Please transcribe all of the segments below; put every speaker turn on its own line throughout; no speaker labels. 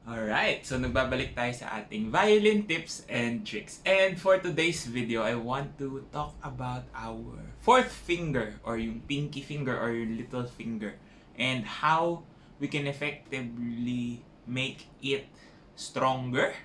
Alright, so nagbabalik tayo sa ating violin tips and tricks. And for today's video, I want to talk about our fourth finger or yung pinky finger or yung little finger and how we can effectively make it stronger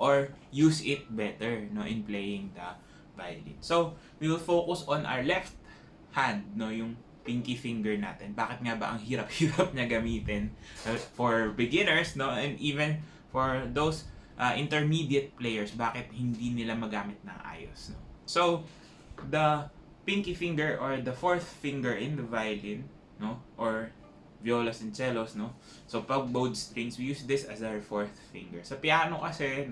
or use it better in playing the violin. So, we will focus on our left hand, yung pinky finger natin. Bakit nga ba ang hirap-hirap niya gamitin for beginners, and even for those intermediate players, bakit hindi nila magamit ng ayos, So, the pinky finger or the fourth finger in the violin, or violas and cellos, So, pag bowed strings, we use this as our fourth finger. Sa piano kasi,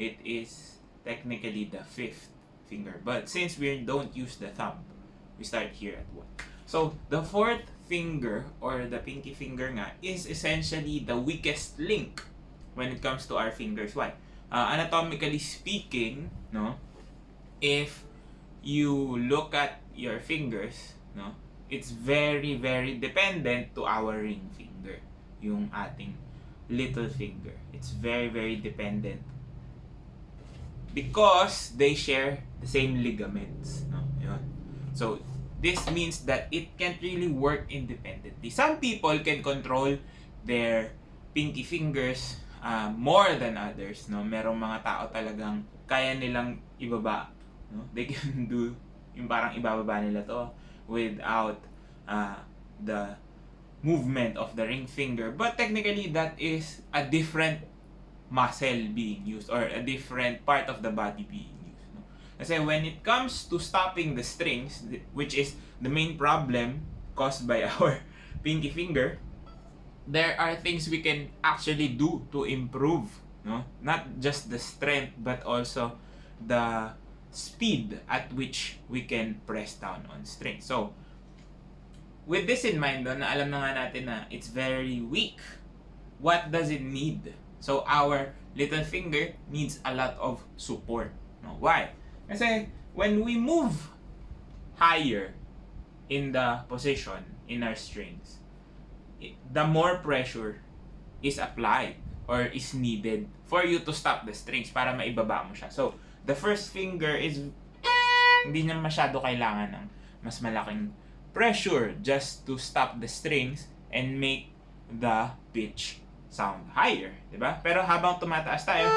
it is technically the fifth finger. But since we don't use the thumb, we start here at 1. So, the fourth finger or the pinky finger nga is essentially the weakest link when it comes to our fingers. Why? Anatomically speaking, if you look at your fingers, it's very, very dependent to our ring finger, yung ating little finger. It's very, very dependent because they share the same ligaments, Yun. So, this means that it can't really work independently. Some people can control their pinky fingers more than others, Merong mga tao talagang kaya nilang ibaba, They can do yung parang ibababa nila to without the movement of the ring finger. But technically, that is a different muscle being used or a different part of the body being used. Kasi when it comes to stopping the strings, which is the main problem caused by our pinky finger, there are things we can actually do to improve, Not just the strength, but also the speed at which we can press down on strings. So, with this in mind, na alam na nga natin na it's very weak, what does it need? So, our little finger needs a lot of support. Why? Kasi when we move higher in the position in our strings, the more pressure is applied or is needed for you to stop the strings para maibaba mo siya. So, the first finger is hindi niya masyado kailangan ng mas malaking pressure just to stop the strings and make the pitch sound higher, diba? Pero habang tumataas tayo,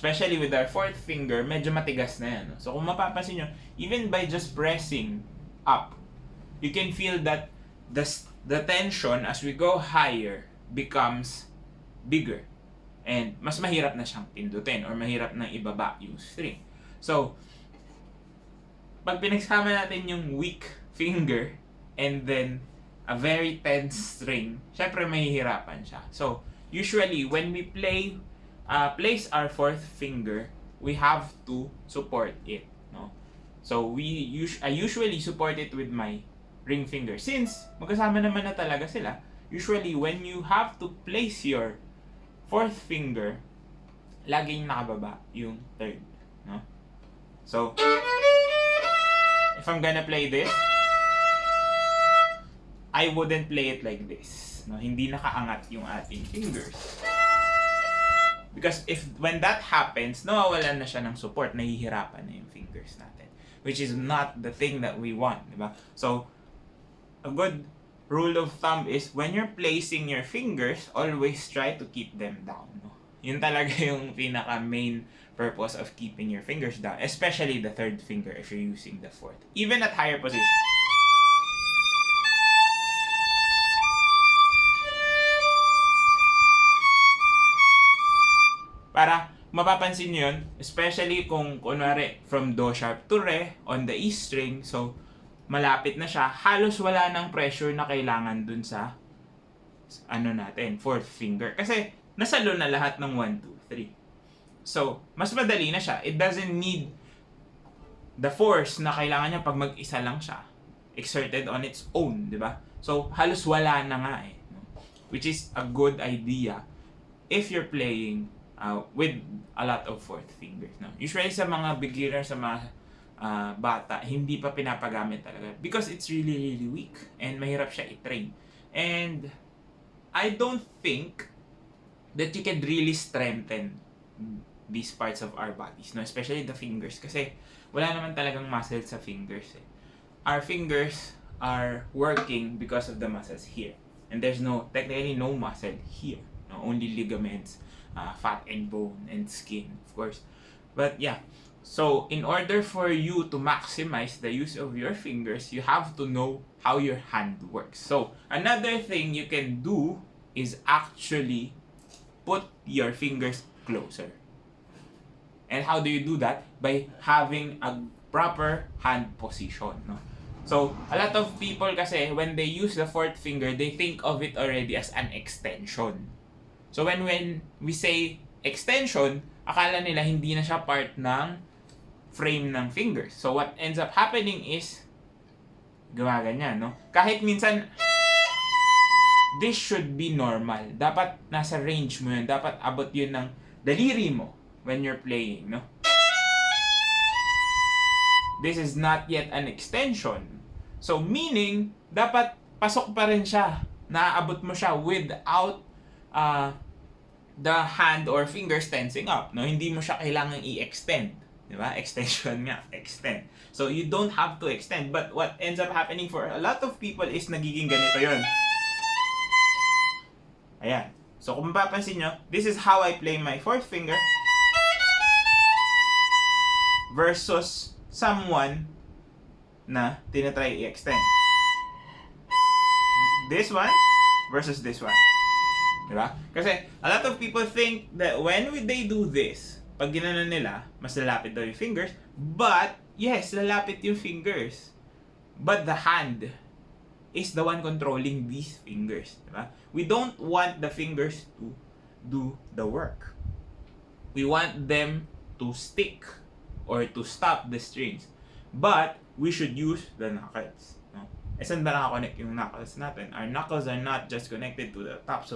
especially with our fourth finger, medyo matigas na yan. So kung mapapansin nyo, even by just pressing up, you can feel that the tension as we go higher becomes bigger. And mas mahirap na siyang pindutin or mahirap na ibaba yung string. So, pag pinagsama natin yung weak finger and then a very tense string, syempre mahihirapan siya. So, usually when we place our fourth finger, we have to support it, So I usually support it with my ring finger. Since magkasama naman na talaga sila, usually when you have to place your fourth finger, laging nakababa yung third, So if I'm gonna play this, I wouldn't play it like this, Hindi nakaangat yung ating fingers. Because when that happens, nawawalan na siya ng support, nahihirapan na yung fingers natin. Which is not the thing that we want, diba? So, a good rule of thumb is when you're placing your fingers, always try to keep them down. Yun talaga yung pinaka-main purpose of keeping your fingers down. Especially the third finger if you're using the fourth. Even at higher position. Para mapapansin nyo yun, especially kung kunwari from Do sharp to Re on the E string, so malapit na siya, halos wala ng pressure na kailangan dun sa natin, fourth finger. Kasi nasa lo na lahat ng 1, 2, 3. So, mas madali na siya. It doesn't need the force na kailangan niya pag mag-isa lang siya exerted on its own, di ba? So, halos wala na nga Which is a good idea if you're playing with a lot of fourth fingers. Usually sa mga beginners, sa mga bata, hindi pa pinapagamit talaga because it's really, really weak and mahirap siya i-train. And I don't think that you can really strengthen these parts of our bodies, no? Especially the fingers. Kasi wala naman talagang muscle sa fingers. Eh. Our fingers are working because of the muscles here. And there's technically no muscle here. No? Only ligaments, fat and bone, and skin, of course. But yeah, so in order for you to maximize the use of your fingers, you have to know how your hand works. So another thing you can do is actually put your fingers closer. And how do you do that? By having a proper hand position. No? So, a lot of people kasi, when they use the fourth finger, they think of it already as an extension. So, when we say extension, akala nila hindi na siya part ng frame ng fingers. So, what ends up happening is, gumaganyan, no? Kahit minsan, this should be normal. Dapat nasa range mo yun. Dapat abot yun ng daliri mo when you're playing, no? This is not yet an extension. So, meaning, dapat pasok pa rin siya. Naaabot mo siya without the hand or fingers tensing up. No? Hindi mo siya kailangang i-extend. Diba? Extension nga. Extend. So, you don't have to extend. But what ends up happening for a lot of people is nagiging ganito yun. Ayan. So, kung mapapansin nyo, this is how I play my fourth finger versus someone na tinatry i-extend. This one versus this one. Diba? Kasi a lot of people think that when they do this, pag ginanon nila, mas lalapit daw yung fingers. But, yes, lalapit yung fingers. But the hand is the one controlling these fingers. Diba? We don't want the fingers to do the work. We want them to stick or to stop the strings. But, we should use the knuckles. No? E saan ba nakakonect yung knuckles natin? Our knuckles are not just connected to the tips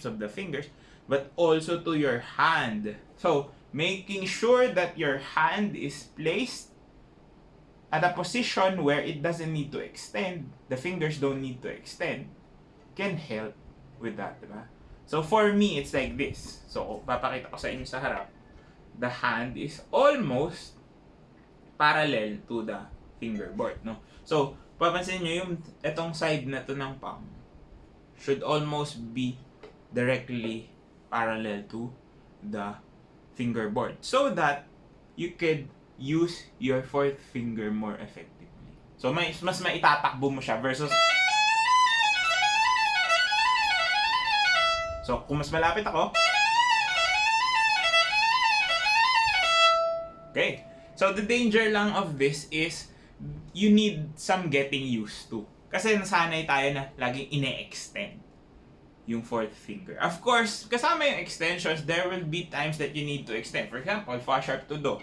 of the fingers, but also to your hand. So, making sure that your hand is placed at a position where it doesn't need to extend, the fingers don't need to extend, can help with that, diba? So, for me, it's like this. So, papakita ko sa inyo sa harap. The hand is almost parallel to the fingerboard, no? So, papansin nyo yung etong side na to ng palm should almost be directly parallel to the fingerboard so that you could use your fourth finger more effectively. So, mas maitatakbo mo siya versus so, kung mas malapit ako, okay. So, the danger lang of this is you need some getting used to. Kasi nasanay tayo na laging ine-extend yung fourth finger. Of course, kasama yung extensions, there will be times that you need to extend. For example, fa sharp to do.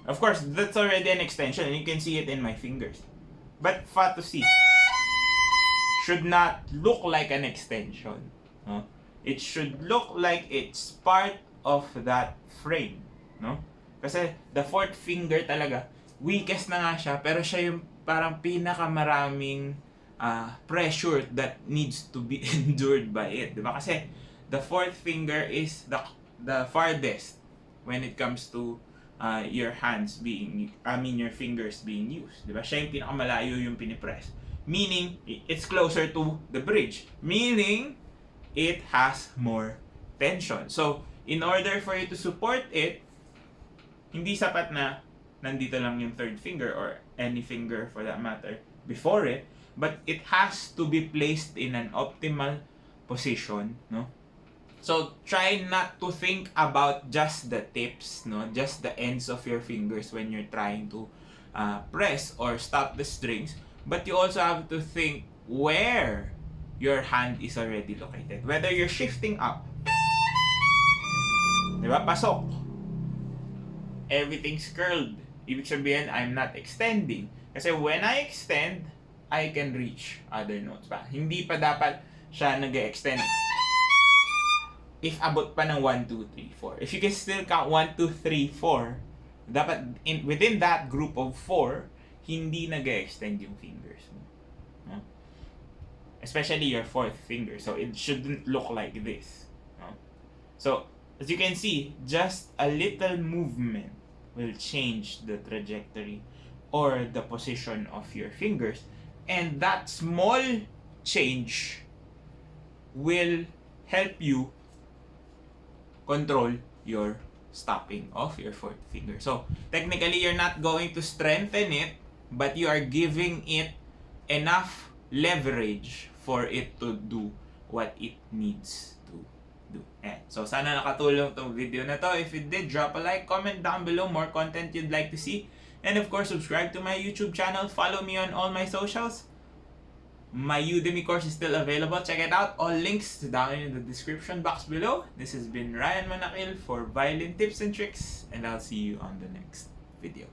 Of course, that's already an extension and you can see it in my fingers. But fa to C should not look like an extension. No? It should look like it's part of that frame, no? Kasi the fourth finger talaga, weakest na nga siya, pero siya yung parang pinakamaraming pressure that needs to be endured by it, di ba? Kasi the fourth finger is the farthest when it comes to your your fingers being used, di ba? Siya yung pinakamalayo yung pinipress. Meaning, it's closer to the bridge. Meaning, it has more tension. So, in order for you to support it, hindi sapat na nandito lang yung third finger or any finger for that matter before it, but it has to be placed in an optimal position, no? So, try not to think about just the tips, no? Just the ends of your fingers when you're trying to press or stop the strings, but you also have to think where your hand is already located. Whether you're shifting up, diba? Pasok. Everything's curled. Ibig sabihin, I'm not extending. Kasi when I extend, I can reach other notes pa. Hindi pa dapat siya nag-extend. If abot pa ng 1, 2, 3, 4. If you can still count 1, 2, 3, 4, dapat within that group of 4, hindi nag-extend yung fingers mo. No? especially your fourth finger. So it shouldn't look like this. No? So as you can see, just a little movement will change the trajectory or the position of your fingers. And that small change will help you control your stopping of your fourth finger. So technically, you're not going to strengthen it, but you are giving it enough leverage for it to do what it needs to do. So sana nakatulong tong video na to. If it did, drop a like, comment down below more content you'd like to see. And of course, subscribe to my YouTube channel. Follow me on all my socials. My Udemy course is still available. Check it out. All links down in the description box below. This has been Ryan Monakil for Violin Tips and Tricks, and I'll see you on the next video.